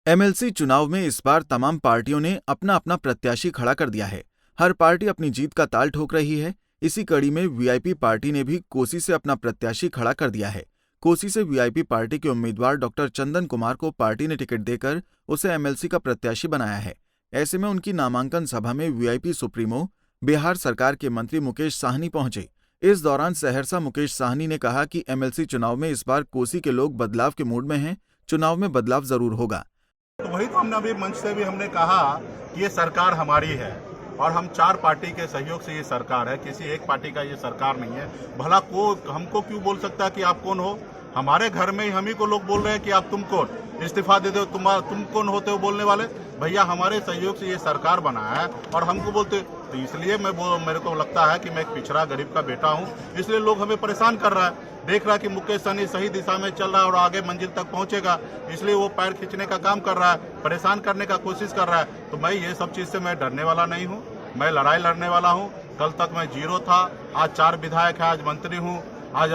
MLC चुनाव में इस बार तमाम पार्टियों ने अपना अपना प्रत्याशी खड़ा कर दिया है। हर पार्टी अपनी जीत का ताल ठोक रही है। इसी कड़ी में वीआईपी पार्टी ने भी कोसी से अपना प्रत्याशी खड़ा कर दिया है। कोसी से वीआईपी पार्टी के उम्मीदवार डॉक्टर चंदन कुमार को पार्टी ने टिकट देकर उसे एमएलसी का प्रत्याशी बनाया है। ऐसे में उनकी नामांकन सभा में वीआईपी सुप्रीमो बिहार सरकार के मंत्री मुकेश साहनी पहुंचे। इस दौरान सहरसा मुकेश साहनी ने कहा कि एमएलसी चुनाव में इस बार कोसी के लोग बदलाव के मूड में हैं। चुनाव में बदलाव जरूर होगा। तो वही तो हमने अभी मंच से भी हमने कहा कि ये सरकार हमारी है और हम 4 पार्टी के सहयोग से ये सरकार है, किसी एक पार्टी का ये सरकार नहीं है। भला को हमको क्यों बोल सकता है कि आप कौन हो? हमारे घर में ही हम ही को लोग बोल रहे हैं कि आप तुम कौन, इस्तीफा दे दो, तुम कौन होते हो बोलने वाले? भैया हमारे सहयोग से ये सरकार बना है और हमको बोलते, तो इसलिए मेरे को लगता है कि मैं एक पिछड़ा गरीब का बेटा हूँ, इसलिए लोग हमें परेशान कर रहा है। देख रहा है कि मुकेश सहनी सही दिशा में चल रहा है और आगे मंजिल तक पहुंचेगा, इसलिए वो पैर खींचने का काम कर रहा है, परेशान करने का कोशिश कर रहा है। तो मैं ये सब चीज से मैं डरने वाला नहीं हूँ, मैं लड़ाई लड़ने वाला हूँ। कल तक मैं 0 था, आज 4 विधायक है, आज मंत्री हूँ। आज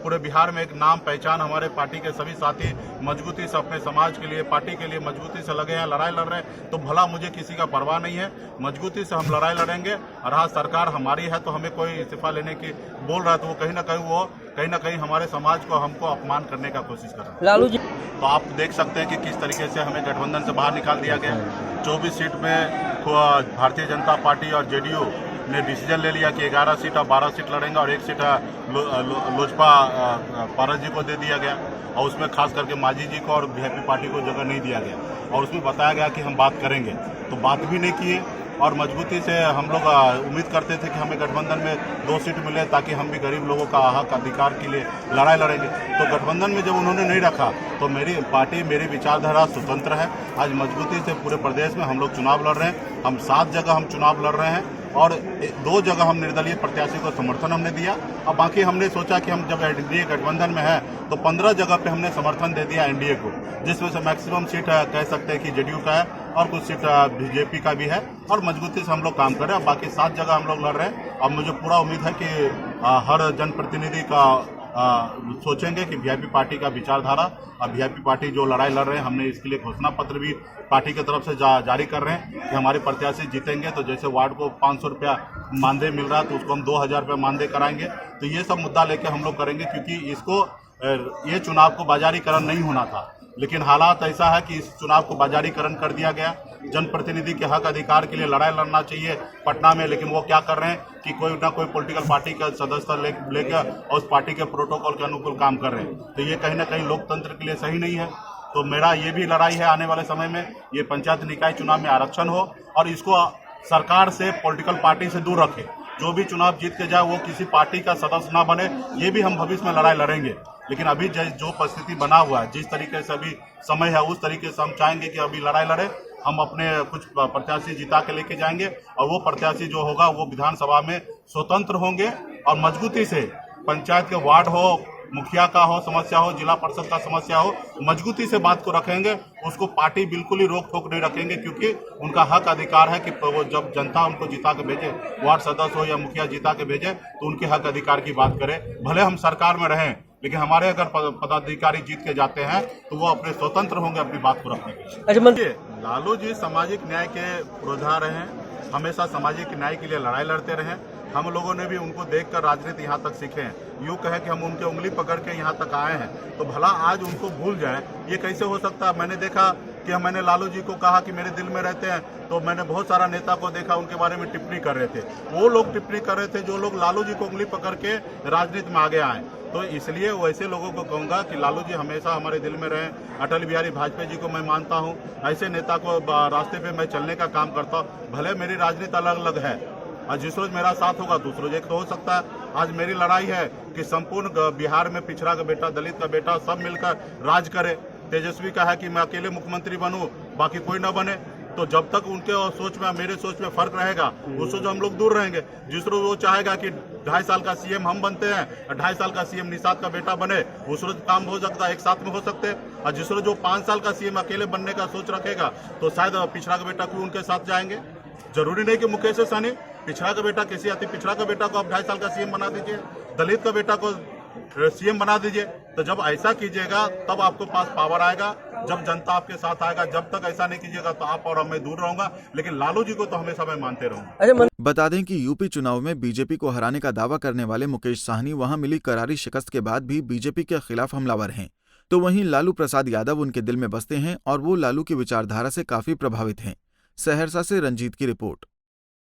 पूरे बिहार में एक नाम पहचान, हमारे पार्टी के सभी साथी मजबूती से अपने समाज के लिए, पार्टी के लिए मजबूती से लगे हैं, लड़ाई लड़ रहे हैं। तो भला मुझे किसी का परवाह नहीं है, मजबूती से हम लड़ाई लड़ेंगे। और हाँ, सरकार हमारी है तो हमें कोई इस्तीफा लेने की बोल रहा है तो वो कहीं ना कहीं हमारे समाज को, हमको अपमान करने का कोशिश कर रहा है। लालू जी तो आप देख सकते हैं कि किस तरीके से हमें गठबंधन से बाहर निकाल दिया गया। 24 सीट में भारतीय जनता पार्टी और जेडीयू ने डिसीजन ले लिया कि 11 सीट और 12 सीट लड़ेंगे और 1 सीट लोजपा पारस जी को दे दिया गया और उसमें खास करके मांझी जी को और वीआईपी पार्टी को जगह नहीं दिया गया और उसमें बताया गया कि हम बात करेंगे, तो बात भी नहीं किए। और मजबूती से हम लोग उम्मीद करते थे कि हमें गठबंधन में 2 सीट मिले ताकि हम भी गरीब लोगों का हक अधिकार के लिए लड़ाई लड़ेंगे। तो गठबंधन में जब उन्होंने नहीं रखा तो मेरी पार्टी, मेरी विचारधारा स्वतंत्र है। आज मजबूती से पूरे प्रदेश में हम लोग चुनाव लड़ रहे हैं। हम 7 जगह हम चुनाव लड़ रहे हैं और 2 जगह हम निर्दलीय प्रत्याशी को समर्थन हमने दिया और बाकी हमने सोचा कि हम जब एनडीए गठबंधन में है तो 15 जगह पे हमने समर्थन दे दिया एनडीए को, जिसमें से मैक्सिमम सीट कह सकते हैं कि जेडीयू का है और कुछ सीट बीजेपी का भी है और मजबूती से हम लोग काम कर रहे हैं। बाकी 7 जगह हम लोग लड़ रहे हैं। अब मुझे पूरा उम्मीद है कि हर जनप्रतिनिधि का सोचेंगे कि वीआईपी पार्टी का विचारधारा और वीआईपी पार्टी जो लड़ाई लड़ रहे हैं, हमने इसके लिए घोषणा पत्र भी पार्टी की तरफ से जारी कर रहे हैं कि हमारे प्रत्याशी जीतेंगे तो जैसे वार्ड को 500 रुपया मानदेय मिल रहा है तो उसको हम 2000 रुपया मानदेय कराएंगे। तो ये सब मुद्दा लेके हम लोग करेंगे क्योंकि ये चुनाव को बाजारीकरण नहीं होना था, लेकिन हालात ऐसा है कि इस चुनाव को बाजारीकरण कर दिया गया। जनप्रतिनिधि के हक अधिकार के लिए लड़ाई लड़ना चाहिए पटना में, लेकिन वो क्या कर रहे हैं कि कोई ना कोई पॉलिटिकल पार्टी का सदस्य लेकर और उस पार्टी के प्रोटोकॉल के अनुकूल काम कर रहे हैं। तो ये कहीं ना कहीं लोकतंत्र के लिए सही नहीं है। तो मेरा ये भी लड़ाई है आने वाले समय में ये पंचायत निकाय चुनाव में आरक्षण हो और इसको सरकार से, पॉलिटिकल पार्टी से दूर रखे। जो भी चुनाव जीत के जाए वो किसी पार्टी का सदस्य ना बने, ये भी हम भविष्य में लड़ाई लड़ेंगे। लेकिन अभी जो परिस्थिति बना हुआ है, जिस तरीके से अभी समय है, उस तरीके से हम चाहेंगे कि अभी लड़ाई लड़े। हम अपने कुछ प्रत्याशी जिता के लेके जाएंगे और वो प्रत्याशी जो होगा वो विधानसभा में स्वतंत्र होंगे और मजबूती से पंचायत के वार्ड हो, मुखिया का हो समस्या हो, जिला परिषद का समस्या हो, मजबूती से बात को रखेंगे। उसको पार्टी बिल्कुल ही रोक टोक नहीं रखेंगे क्योंकि उनका हक अधिकार है कि वो जब जनता उनको जिता के भेजे, वार्ड सदस्य हो या मुखिया जिता के भेजे, तो उनके हक अधिकार की बात करें। भले हम सरकार में रहें लेकिन हमारे अगर पदाधिकारी जीत के जाते हैं तो वो अपने स्वतंत्र होंगे अपनी बात को रखने के लिए। लालू जी सामाजिक न्याय के पुरोधा रहे हैं, हमेशा सामाजिक न्याय के लिए लड़ाई लड़ते रहे। हम लोगों ने भी उनको देखकर राजनीति यहाँ तक सीखे हैं। यूँ कहे कि हम उनके उंगली पकड़ के यहाँ तक आए हैं, तो भला आज उनको भूल जाएं, ये कैसे हो सकता है? मैंने देखा कि मैंने लालू जी को कहा कि मेरे दिल में रहते हैं, तो मैंने बहुत सारा नेता को देखा उनके बारे में टिप्पणी कर रहे थे। वो लोग टिप्पणी कर रहे थे जो लोग लालू जी को उंगली पकड़ के राजनीति में आगे आए। तो इसलिए वैसे लोगों को कहूंगा कि लालू जी हमेशा हमारे दिल में रहें। अटल बिहारी वाजपेयी जी को मैं मानता हूं, ऐसे नेता को रास्ते पे मैं चलने का काम करता हूं। भले मेरी राजनीति अलग अलग है और जिस रोज मेरा साथ होगा दूसरों एक तो हो सकता है। आज मेरी लड़ाई है कि संपूर्ण बिहार में पिछड़ा का बेटा, दलित का बेटा सब मिलकर राज करे। तेजस्वी का है कि मैं अकेले मुख्यमंत्री बनूं, बाकी कोई न बने। तो जब तक उनके सोच में मेरे सोच में फर्क रहेगा उस रोज हम लोग दूर रहेंगे। जिस रोज वो चाहेगा कि 2.5 साल का सीएम हम बनते हैं, 2.5 साल का सीएम निषाद का बेटा बने, उस रोज काम हो सकता है, एक साथ में हो सकते हैं। और जिस रोज जो 5 साल का सीएम अकेले बनने का सोच रखेगा तो शायद पिछड़ा का बेटा क्यों उनके साथ जाएंगे। जरूरी नहीं कि मुकेश सहनी, पिछड़ा का बेटा किसी अति पिछड़ा का बेटा को आप 2.5 साल का सीएम बना दीजिए, दलित का बेटा को सीएम बना दीजिए। तो जब ऐसा कीजिएगा तब आपको पास पावर आएगा जब जनता आपके साथ आएगा, जब तक ऐसा नहीं कीजिएगा तो आप और मैं दूर रहूंगा, लेकिन लालू जी को तो हमेशा मैं मानते रहूंगा। अच्छा, बता दें कि यूपी चुनाव में बीजेपी को हराने का दावा करने वाले मुकेश साहनी वहां मिली करारी शिकस्त के बाद भी बीजेपी के खिलाफ हमलावर हैं, तो वहीं लालू प्रसाद यादव उनके दिल में बसते हैं और वो लालू की विचारधारा से काफी प्रभावित हैं। सहरसा से रंजीत की रिपोर्ट।